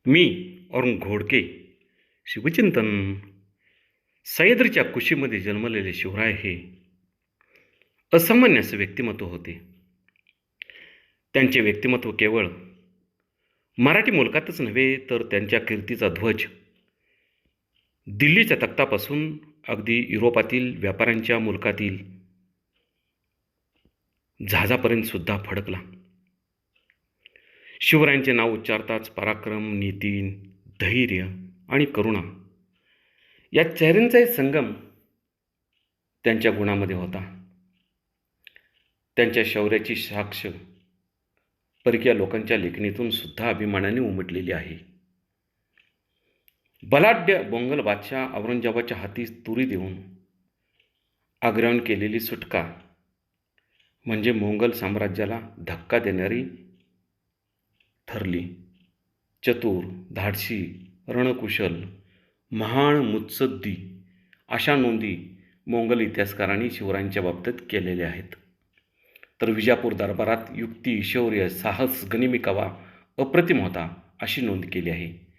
मी अरुण घोडके. शिवचिंतन. सह्याद्रीच्या कुशीमध्ये जन्मलेले शिवराय हे असामान्य असे व्यक्तिमत्व होते. त्यांचे व्यक्तिमत्व केवळ मराठी मुलखातच नव्हे, तर त्यांच्या कीर्तीचा ध्वज दिल्लीच्या तख्तापासून अगदी युरोपातील व्यापाऱ्यांच्या मुलखातील जहाजापर्यंत सुद्धा फडकला. शिवरायांचे नाव उच्चारताच पराक्रम, नीती, धैर्य आणि करुणा या चेहऱ्यांचाही संगम त्यांच्या गुणामध्ये होता. त्यांच्या शौर्याची साक्ष परकीय लोकांच्या लेखणीतून सुद्धा अभिमानाने उमटलेली आहे. बलाढ्य मोंगल बादशाह औरंगजेबाच्या हाती तुरी देऊन आग्र्याहून केलेली सुटका म्हणजे मोंगल साम्राज्याला धक्का देणारी ठरली. चतुर, धाडसी, रणकुशल, महान मुत्सद्दी अशा नोंदी मोंगल इतिहासकारांनी शिवरायांच्या बाबतीत केलेल्या आहेत. तर विजापूर दरबारात युक्ती, शौर्य, साहस, गनिमी कावा अप्रतिम होता अशी नोंद केली आहे.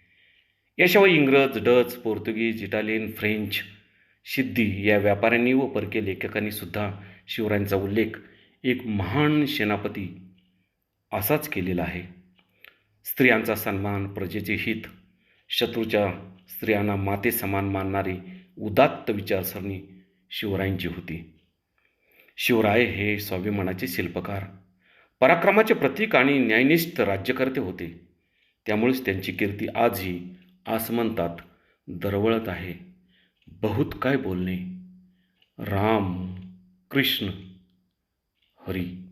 याशिवाय इंग्रज, डच, पोर्तुगीज, इटालियन, फ्रेंच, सिद्धी या व्यापाऱ्यांनी व परकीय लेखकांनी सुद्धा शिवरायांचा उल्लेख एक महान सेनापती असाच केलेला आहे. स्त्रियांचा सन्मान, प्रजेचे हित, शत्रूच्या स्त्रियांना माते समान मानणारी उदात्त विचारसरणी शिवरायांची होती. शिवराय हे स्वाभिमानाचे शिल्पकार, पराक्रमाचे प्रतीक आणि न्यायनिष्ठ राज्यकर्ते होते. त्यामुळेच त्यांची कीर्ती आजही आसमंतात दरवळत आहे. बहुत काय बोलणे. राम, कृष्ण, हरी.